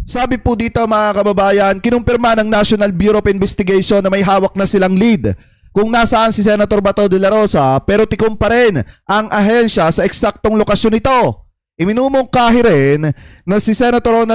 Sabi po dito mga kababayan, kinumpirma ng National Bureau of Investigation na may hawak na silang lead kung nasaan si Senator Bato de la Rosa, pero tikom pa rin ang ahensya sa eksaktong lokasyon nito. Iminumungkahi rin na si Senator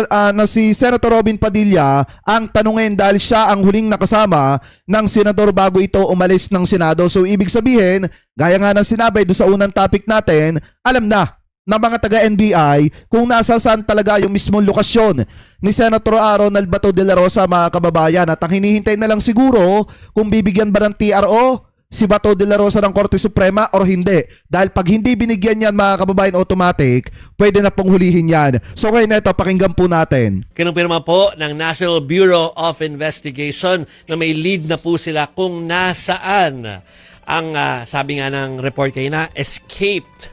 Robin Padilla ang tanungin dahil siya ang huling nakasama ng senador bago ito umalis ng Senado. So ibig sabihin, gaya nga ng sinabi doon sa unang topic natin, alam na ng mga taga-NBI kung nasa saan talaga yung mismong lokasyon ni Senator Ronald Bato de la Rosa, mga kababayan. At ang hinihintay na lang siguro kung bibigyan ba ng TRO si Bato de la Rosa ng Korte Suprema or hindi. Dahil pag hindi binigyan yan, mga kababayan, automatic, pwede na pong hulihin yan. So ngayon na ito, pakinggan po natin. Kinumpirma po ng National Bureau of Investigation na may lead na po sila kung nasaan ang, sabi nga ng report kayo na, escaped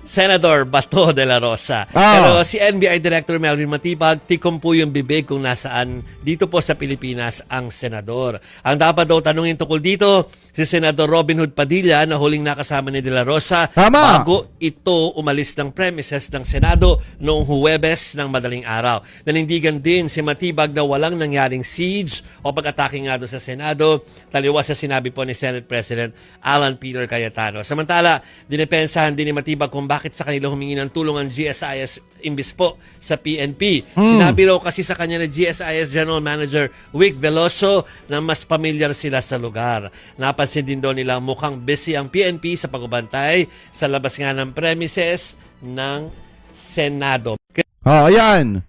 Senator Bato de la Rosa. Pero si NBI Director Melvin Matibag, tikom po yung bibig kung nasaan dito po sa Pilipinas ang senador. Ang dapat daw tanungin tungkol dito, si Senador Robin Hood Padilla na huling nakasama ni de la Rosa bago ito umalis ng premises ng Senado noong Huwebes ng madaling araw. Nanindigan din si Matibag na walang nangyaring siege o pag-atake nga doon sa Senado, taliwas sa sinabi po ni Senate President Alan Peter Cayetano. Samantala, dinepensahan din ni Matibag kung bakit sa kanila humingi ng tulong ang GSIS imbis po sa PNP. Sinabi raw kasi sa kanya na GSIS General Manager Vic Veloso na mas pamilyar sila sa lugar. Napansin din daw nila mukhang busy ang PNP sa pagbabantay sa labas nga ng premises ng Senado. Ayan.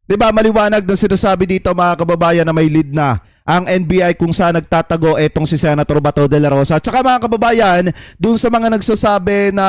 Diba maliwanag na sinasabi dito, mga kababayan, na may lead na ang NBI kung saan nagtatago etong si Senator Bato de la Rosa. At saka mga kababayan, dun sa mga nagsasabi na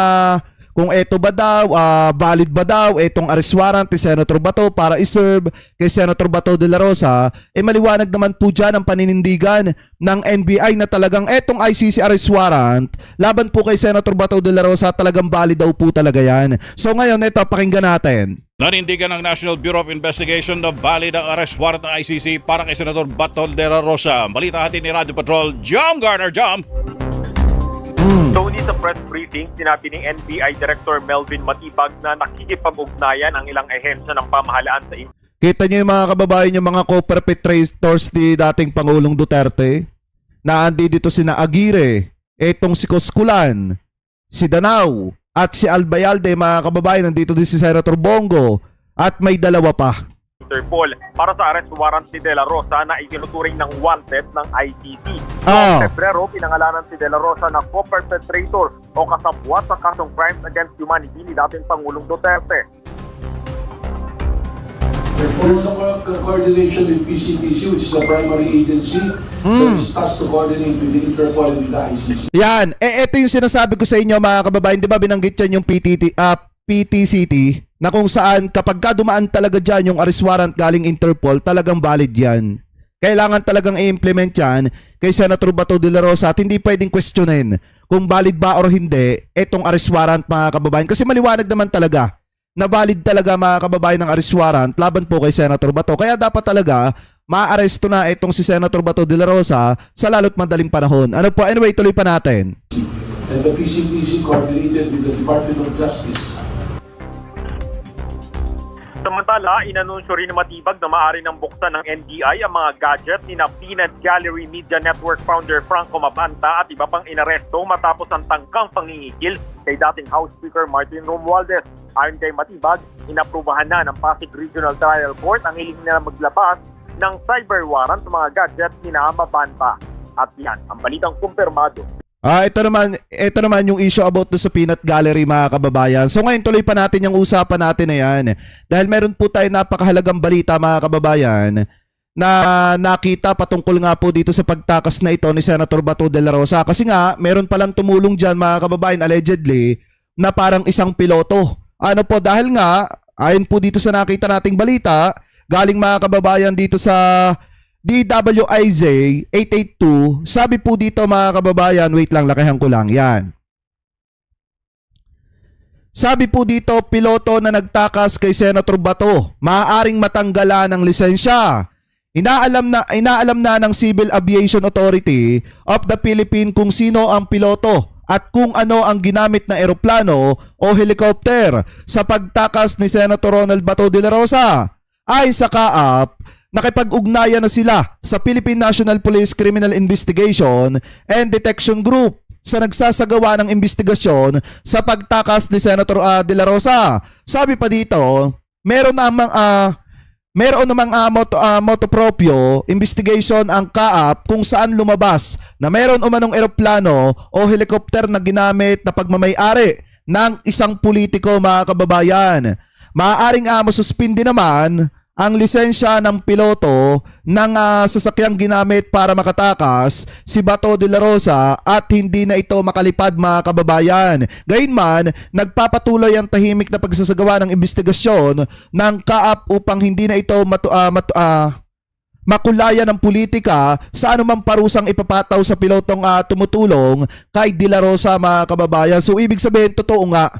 kung eto ba daw, valid ba daw etong arrest warrant ni Senator Bato para iserve kay Senator Bato de la Rosa, maliwanag naman po dyan ang paninindigan ng NBI na talagang etong ICC arrest warrant laban po kay Senator Bato de la Rosa, talagang valid daw po talaga yan. So ngayon, ito, pakinggan natin. Nanindigan ng National Bureau of Investigation na valid ang arrest warrant ng ICC para kay Senator Bato de la Rosa. Balita hatid ni Radio Patrol, Jom Garner, Jom! Tony, sa press briefing, sinabi ni NBI Director Melvin Matibag na nakikipag-ugnayan ang ilang ehensya ng pamahalaan sa Kita niyo yung mga kababayan, yung mga co-perpetrators ni dating Pangulong Duterte na andi dito sina Aguirre, etong si Cosculan, si Danao, at si Albayalde, mga kababayan, nandito din si Senator Bongo, at may dalawa pa. Interpol para sa arrest warrant si De La Rosa na ikinuturing ng wanted ng ICC. Noong Pebrero, pinangalanan si De La Rosa na co-perpetrator o kasabwat sa kasong crimes against humanity ni dating Pangulong Duterte. There's a coordination with PCTC, which is the primary agency that is tasked to coordinate with the Interpol and with the ICC. Yan, ito yung sinasabi ko sa inyo, mga kababayan, di ba binanggit yan yung PTCT, na kung saan kapag dumaan talaga dyan yung arrest warrant galing Interpol, talagang valid yan. Kailangan talagang i-implement yan kay Senator Bato de la Rosa at hindi pwedeng questionin kung valid ba or hindi etong arrest warrant, mga kababayan. Kasi maliwanag naman talaga na valid talaga, mga kababayan, ng arrest warrant laban po kay Senator Bato. Kaya dapat talaga maaresto na itong si Senator Bato de la Rosa sa lalo't madaling panahon. Ano po? Anyway, tuloy pa natin. And the PCTC coordinated with the Department of Justice. Samantala, inanunsyo rin ni Matibag na maaari ng buksan ng NBI ang mga gadget ni Peanut Gallery Media Network founder Franco Mabanta at iba pang inaresto matapos ang tangkang pangingikil kay dating House Speaker Martin Romualdez. Ayon kay Matibag, inaprubahan na ng Pasig Regional Trial Court ang hiling nila maglabas ng cyber warrant sa mga gadget ni Mabanta. At yan, ang balitang kumpirmado. Ito naman yung issue about do sa Peanut Gallery, mga kababayan. So ngayon tuloy pa natin yung usapan natin na yan. Dahil meron po tayo napakahalagang balita, mga kababayan, na nakita patungkol nga po dito sa pagtakas na ito ni Senator Bato de la Rosa. Kasi nga, meron palang tumulong dyan, mga kababayan, allegedly, na parang isang piloto. Ano po, dahil nga, ayon po dito sa nakita nating balita, galing, mga kababayan, dito sa DWIZ 882, sabi po dito, mga kababayan, wait lang, lakihan ko lang, yan. Sabi po dito, piloto na nagtakas kay Senator Bato, maaaring matanggalan ng lisensya. Inaalam na ng Civil Aviation Authority of the Philippines kung sino ang piloto at kung ano ang ginamit na eroplano o helicopter sa pagtakas ni Senator Ronald Bato de la Rosa. Ayon sa kaap, nakipag-ugnayan na sila sa Philippine National Police Criminal Investigation and Detection Group sa nagsasagawa ng investigasyon sa pagtakas ni Senator De La Rosa. Sabi pa dito, meron namang motopropyo investigation ang kaap kung saan lumabas na meron umanong eroplano o helicopter na ginamit na pagmamay-ari ng isang politiko, mga kababayan. Maaaring suspindi naman ang lisensya ng piloto ng sasakyang ginamit para makatakas si Bato de la Rosa at hindi na ito makalipad, mga kababayan. Gayunman, nagpapatuloy ang tahimik na pagsasagawa ng investigasyon ng kaap upang hindi na ito makulaya ng politika sa anumang parusang ipapataw sa pilotong tumutulong kay De La Rosa, mga kababayan. So ibig sabihin, totoo nga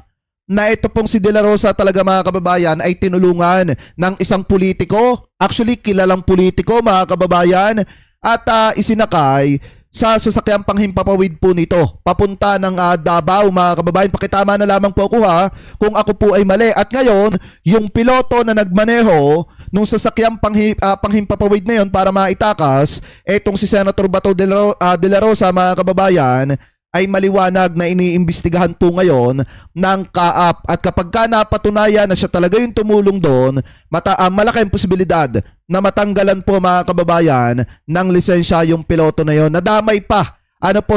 na ito pong si De La Rosa talaga, mga kababayan, ay tinulungan ng isang politiko, actually kilalang politiko, mga kababayan, at isinakay sa sasakyang panghimpapawid po nito papunta ng Davao, mga kababayan. Pakitama na lamang po ako kung ako po ay mali. At ngayon, yung piloto na nagmaneho nung sasakyang panghimpapawid na yon para maitakas etong si Senator Bato de la Rosa, mga kababayan, ay maliwanag na iniimbestigahan po ngayon ng kaap. At kapag ka napatunayan na siya talaga yung tumulong doon, malaki ang posibilidad na matanggalan po, mga kababayan, ng lisensya yung piloto na yon. Nadamay pa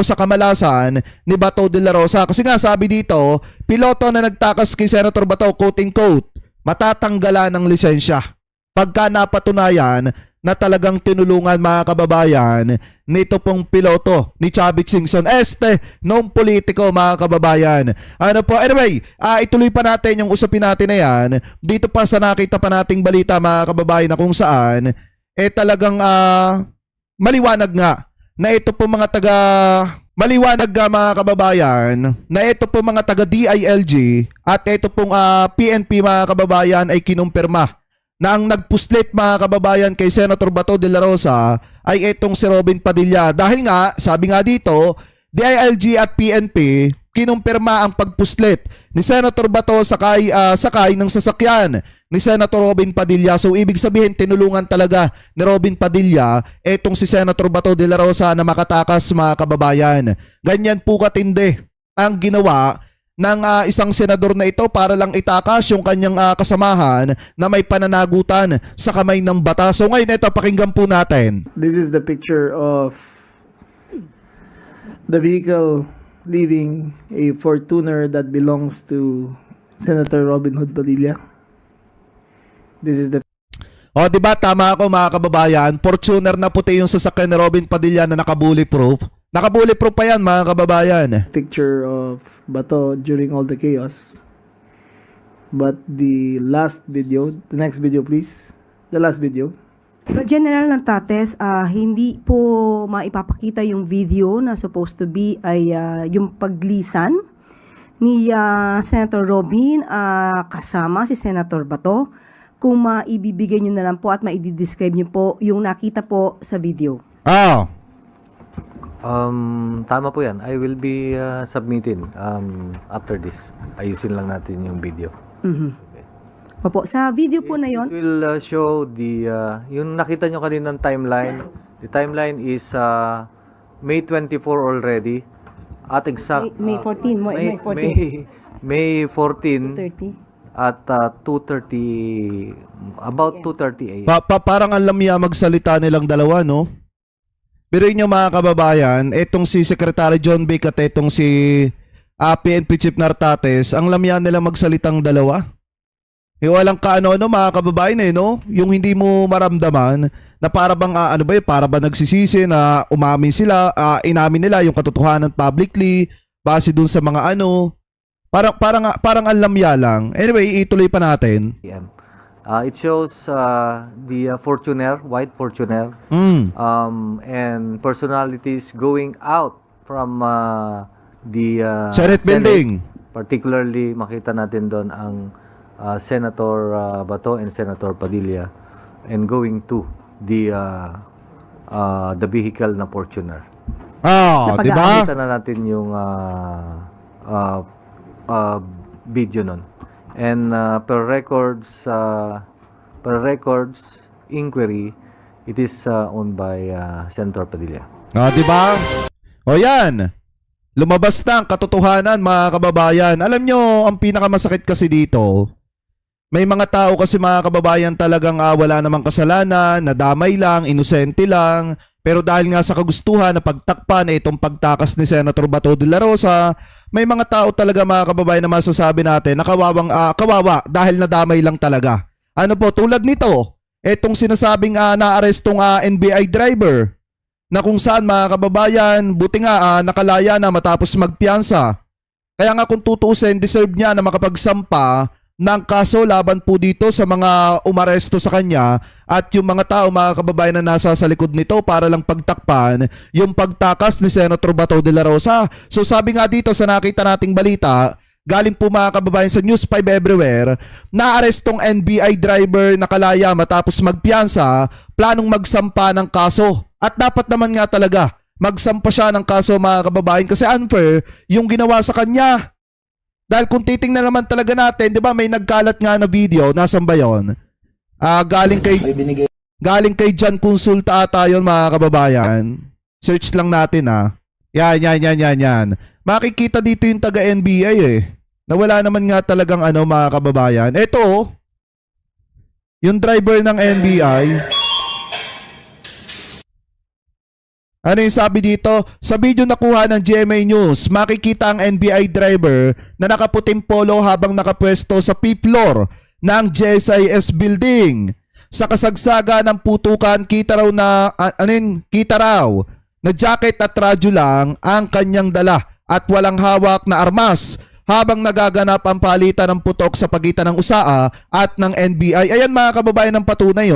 sa kamalasan ni Bato de la Rosa. Kasi nga sabi dito, piloto na nagtakas kay Senator Bato, quote-unquote, matatanggalan ng lisensya pagka napatunayan na talagang tinulungan, mga kababayan, nito pong piloto ni Chavit Singson, noong politiko, mga kababayan. Anyway, ituloy pa natin yung usapin natin na yan. Dito pa sa nakita pa nating balita, mga kababayan, na kung saan talagang maliwanag nga na ito po mga mga kababayan, na ito po mga taga DILG at ito pong PNP, mga kababayan, ay kinumpirma na ang nagpuslit, mga kababayan, kay Senator Bato de la Rosa ay itong si Robin Padilla. Dahil nga, sabi nga dito, DILG at PNP kinumpirma ang pagpuslit ni Senator Bato sakay ng sasakyan ni Senator Robin Padilla. So ibig sabihin, tinulungan talaga ni Robin Padilla itong si Senator Bato de la Rosa na makatakas, mga kababayan. Ganyan po katindi ang ginawa ng isang senador na ito para lang itakas yung kanyang kasamahan na may pananagutan sa kamay ng batas. So ngayon, ito, pakinggan po natin. This is the picture of the vehicle leaving a Fortuner that belongs to Senator Robin Hood Padilla. This is the Diba, tama ako, mga kababayan. Fortuner na puti yung sasakyan ni Robin Padilla na naka-bulletproof. Naka-bulletproof pa yan, mga kababayan. picture of Bato during all the chaos. But the last video, the next video please. The last video. General Nartates, hindi po maipapakita yung video na supposed to be ay yung paglisan ni Senator Robin kasama si Senator Bato. Kung maibibigay nyo na lang po at maidi-describe nyo po yung nakita po sa video. Tama po yan. I will be submitting after this. Ayusin lang natin yung video. Opo, sa video po na yon. It will show the, yung nakita nyo kaninang timeline. The timeline is May 24 already. At exact... May 14. May 14. 30. At 2:30, about 2:30 a.m. Parang alam niya magsalita nilang dalawa, no? Pero inyo, mga kababayan, etong si Secretary John Vic at etong si PNP Chief Nartates, ang lamyan nila magsalitang dalawa. Yung walang kaano-ano, mga kababayan, no? Yung hindi mo maramdaman na para bang, para ba nagsisisi na umamin sila, inamin nila yung katotohanan publicly, base dun sa mga parang ang lamya lang. Anyway, ituloy pa natin. It shows the Fortuner, white Fortuner, and personalities going out from the Senate building. Particularly, makita natin doon ang Senator Bato and Senator Padilla, and going to the vehicle na Fortuner. Di ba? Makita na natin yung video nun. And per records, Pero records, inquiry, it is owned by Senator Padilla. Di ba? O yan. Lumabas na ang katotohanan, mga kababayan. Alam nyo, ang pinakamasakit kasi dito, may mga tao kasi, mga kababayan, talagang wala namang kasalanan, nadamay lang, inosente lang. Pero dahil nga sa kagustuhan na pagtakpan itong pagtakas ni Senator Bato de la Rosa, may mga tao talaga, mga kababayan, na masasabi natin na kawawa dahil nadamay lang talaga. Ano po, tulad nito, itong sinasabing naarestong NBI driver na kung saan, mga kababayan, buti nga nakalaya na matapos magpiyansa. Kaya nga kung tutuusin, deserve niya na makapagsampa ng kaso laban po dito sa mga umaresto sa kanya at yung mga tao, mga kababayan, na nasa sa likod nito para lang pagtakpan yung pagtakas ni Senator Bato de la Rosa. So sabi nga dito sa nakita nating balita, galing po, mga kababayan, sa News 5 Everywhere, naarestong NBI driver na kalaya matapos magpiyansa, planong magsampa ng kaso. At dapat naman nga talaga magsampa siya ng kaso, mga kababayan, kasi unfair yung ginawa sa kanya. Dahil kung titingnan naman talaga natin, 'di ba, may nagkalat nga na video, nasan ba 'yon? Galing kay John Consulta ata 'yon, mga kababayan. Search lang natin Yan. Makikita dito yung taga NBI na wala naman nga talagang mga kababayan. Ito, yung driver ng NBI. Ano yung sabi dito? Sa video nakuha ng GMA News, makikita ang NBI driver na nakaputing polo habang nakapwesto sa fifth floor ng GSIS building. Sa kasagsaga ng putukan, kita raw na jacket at radyo lang ang kanyang dala at walang hawak na armas habang nagaganap ang palitan ng putok sa pagitan ng USAA at ng NBI. Ayan, mga kababayan, ng patunay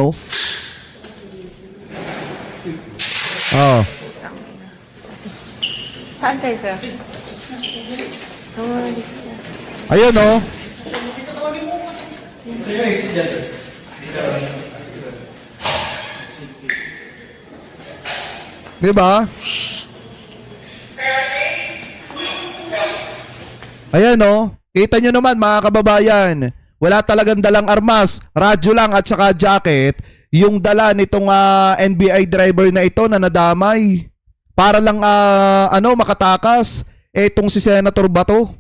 Saan kayo, sir? Dito, sir. Ayun Diba? Ayan kita nyo naman, mga kababayan, wala talagang dalang armas, radyo lang at saka jacket yung dala nitong NBI driver na ito na nadamay para lang makatakas etong si Senator Bato.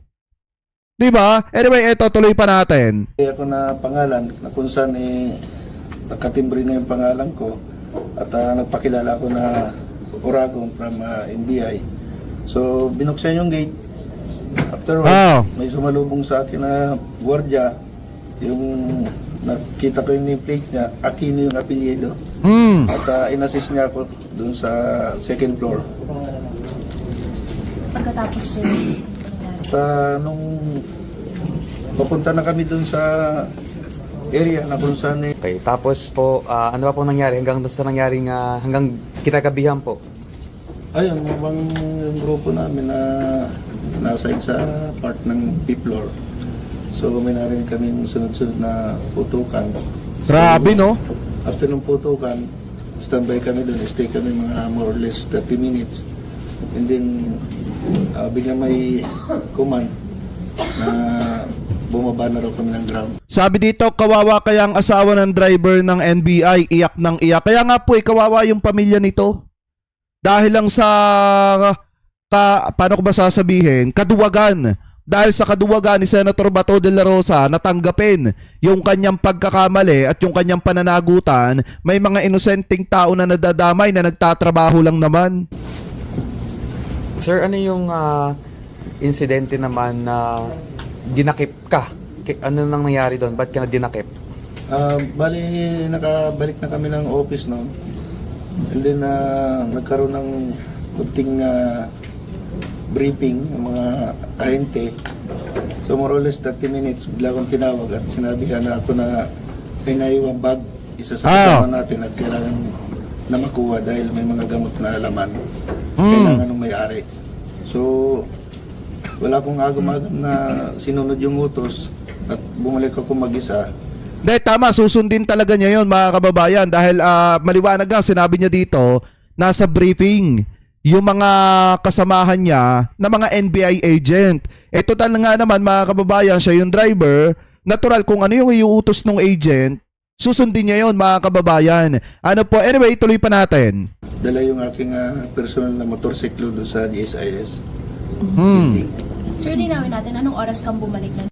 Diba? Anyway, eto, tuloy pa natin. Ako na pangalan na kung saan nakatimbre na yung pangalan ko at nagpakilala ko na Oragon from NBI. So binuksan yung gate. Afterwards, may sumalubong sa akin na gwardiya. Yung nakita ko yung nameplate niya, Aquino yung apelyido. At inassist niya ako dun sa second floor. Pagkatapos yun, At nung papunta na kami dun sa area na kung saan Okay, tapos po, ano pa po nangyari hanggang doon sa nangyaring hanggang kinagabihan po? ayun, yung grupo namin na nasa sa part ng fifth floor. So may na rin kami sunod-sunod na putukan. Grabe, no? After ng putukan, standby kami doon, stay kami mga more or less 30 minutes. And then biglang may command na bumaba na raw kami ng ground. Sabi dito, kawawa kaya ang asawa ng driver ng NBI, iyak ng iyak. Kaya nga po, kawawa yung pamilya nito. Dahil lang sa, paano ko ba sasabihin, kaduwagan. Dahil sa kaduwagan ni Senator Bato de la Rosa, natanggapin yung kanyang pagkakamali at yung kanyang pananagutan, may mga inosenteng tao na nadadamay na nagtatrabaho lang naman. Sir, ano yung insidente naman na dinakip ka? Ano nang nangyari doon? Ba't ka na dinakip? Bali, nakabalik na kami ng office noon. And then nagkaroon ng kunting briefing ng mga ahente. So more or less 30 minutes, bigla akong tinawag at sinabi na ako na may naiwang bag, isa sa kasama natin at kailangan na makuha dahil may mga gamot na laman. Kailangan ng may-ari. So wala akong agam-agam na sinunod yung utos at bumalik ako mag-isa. Hindi, tama, susundin talaga niya yun, mga kababayan, dahil maliwanag nga, sinabi niya dito, nasa briefing yung mga kasamahan niya na mga NBI agent. Total nga naman, mga kababayan, siya yung driver. Natural, kung ano yung iuutos ng agent, susundin niya yon mga kababayan. Ano po, anyway, tuloy pa natin. Dala yung aking personal na motorsiklo doon sa GSIS. Sir, linawin natin, anong oras kang bumalik na?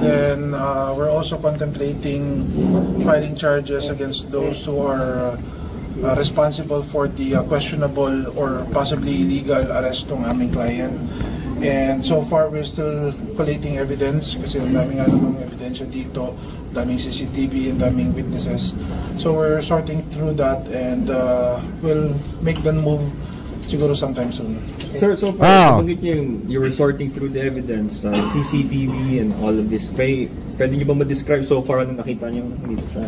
Then we're also contemplating filing charges against those who are responsible for the questionable or possibly illegal arrest ng aming client. And so far, we're still collating evidence kasi ang daming namang ebidensya dito, daming CCTV and daming witnesses. So we're sorting through that and we'll make them move siguro sometime soon. Sir, so far, nabanggit niyo yung you were sorting through the evidence, CCTV and all of this. Pwede niyo ba ma-describe so far ano nakita niyo dito sa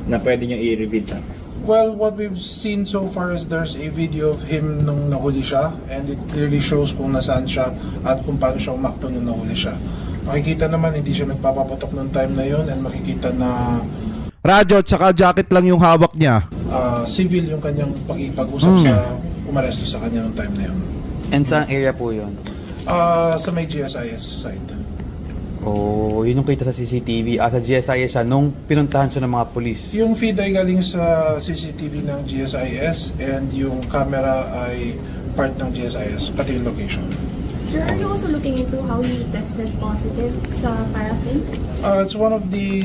na pwede niyo i-reveal sa? Well, what we've seen so far is there's a video of him nung nahuli siya and it clearly shows kung nasaan siya at kung paano siya umakto nung nahuli siya. Makikita naman hindi siya nagpapaputok nung time na yon and makikita na Radyo at saka jacket lang yung hawak niya. Civil yung kanyang pag-usap sa umaresto sa kanya nung time na yun. And saan area po yun? Sa may GSIS side. Oh, yun yung kita sa CCTV. Sa GSIS siya nung pinuntahan siya ng mga pulis. Yung feed ay galing sa CCTV ng GSIS and yung camera ay part ng GSIS, pati yung location. Sir, are you also looking into how he tested positive sa paraffin? It's one of the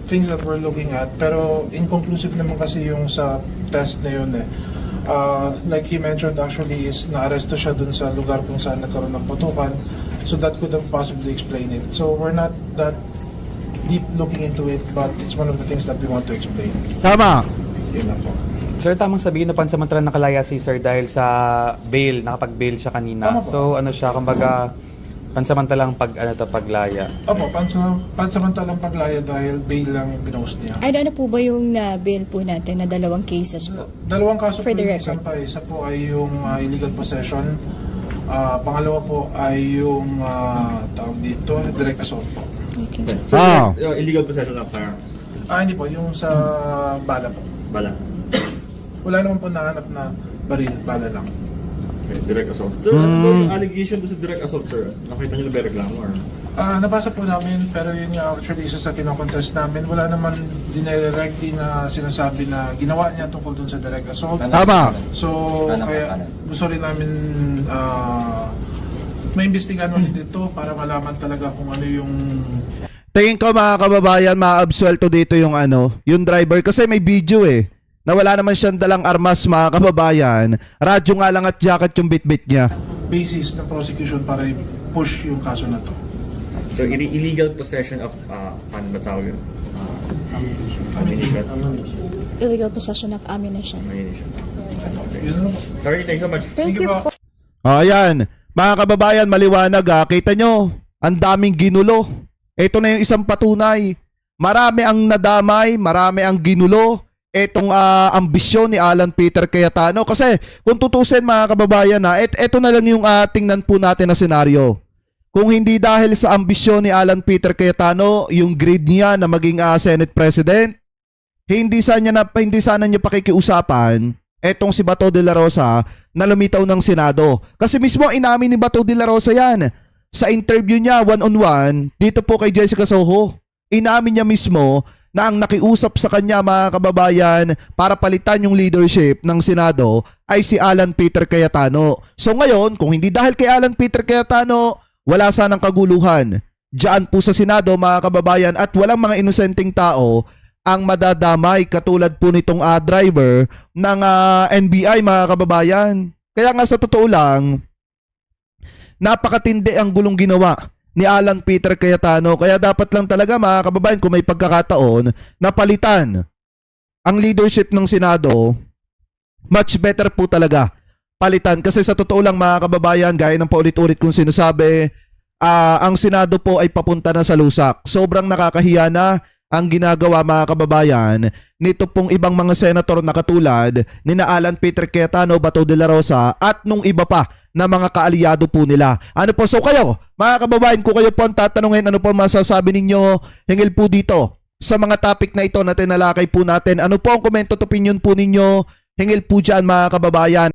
things that we're looking at, pero inconclusive naman kasi yung sa test na yun eh. Like he mentioned actually is na-aresto siya dun sa lugar kung saan nagkaroon ng putukan. So that could have possibly explained it. So we're not that deep looking into it, but it's one of the things that we want to explain. Tama. Yun lang po. Sir, tamang sabihin na pansamantalang nakalaya si Sir dahil sa bail, nakapag-bail siya kanina. Tama po. So ano siya, kumbaga pansamantalang paglaya. Opo, pansamantalang paglaya dahil bail lang yung pinost niya. Ano po ba yung bail po natin na dalawang cases po? Dalawang kaso po, For the isa record. pa. Isa po ay yung illegal possession. Pangalawa po ay yung tawag dito, direct assault po. Okay. So, Ah. illegal possession of firearms. Hindi po, yung sa bala po. Bala. Wala naman po nahanap na baril, bala lang. Okay, direct assault. Sir, ano ba yung allegation doon sa direct assault, sir? Nakita niyo na ba reklamo or? Nabasa po namin, pero yun nga actually isa sa kinokontest namin. Wala naman directly na sinasabi na ginawa niya tungkol dun sa direct assault. Tama. So, kaya gusto rin namin maimbestigahan ulit ito para malaman talaga kung ano yung Tingin ko mga kababayan, maabsuelto dito yung yung driver kasi may video eh. Na wala naman siyang dalang armas mga kababayan. Radyo nga lang at jacket yung bitbit niya. basis ng prosecution para push yung kaso na to. So, illegal possession of, ano ba tawag yun? Ammunition. Illegal possession of ammunition. Ammunition. Yun lang po. Sorry, thanks so much. Thank you po. Ayan, mga kababayan, maliwanag Kita nyo, ang daming ginulo. Ito na yung isang patunay. Marami ang nadamay, marami ang ginulo. Etong ambisyon ni Alan Peter Cayetano. Kasi kung tutusin mga kababayan eto na lang yung tingnan po natin na senaryo. Kung hindi dahil sa ambisyon ni Alan Peter Cayetano, yung greed niya na maging Senate President, hindi sana niya pakikiusapan etong si Bato de la Rosa na lumitaw ng Senado. Kasi mismo inamin ni Bato de la Rosa yan. Sa interview niya one-on-one dito po kay Jessica Soho, inamin niya mismo na ang nakiusap sa kanya mga kababayan para palitan yung leadership ng Senado ay si Alan Peter Cayetano. So ngayon, kung hindi dahil kay Alan Peter Cayetano, wala sanang kaguluhan diyan po sa Senado mga kababayan at walang mga inosenteng tao ang madadamay katulad po nitong driver ng NBI mga kababayan. Kaya nga sa totoo lang, napakatindi ang gulong ginawa ni Alan Peter Cayetano. Kaya dapat lang talaga mga kababayan kung may pagkakataon na palitan ang leadership ng Senado, much better po talaga palitan. Kasi sa totoo lang mga kababayan, gaya ng paulit-ulit kong sinasabi, ang Senado po ay papunta na sa lusak. Sobrang nakakahiya na ang ginagawa mga kababayan nito pong ibang mga senator na katulad ni na Alan Peter Cayetano, Bato de la Rosa at nung iba pa na mga kaalyado po nila. Ano po? So kayo, mga kababayan, kung kayo po ang tatanungin, ano po masasabi ninyo hingil po dito sa mga topic na ito na tinalakay po natin? Ano po ang komento at opinion po ninyo hingil po dyan mga kababayan?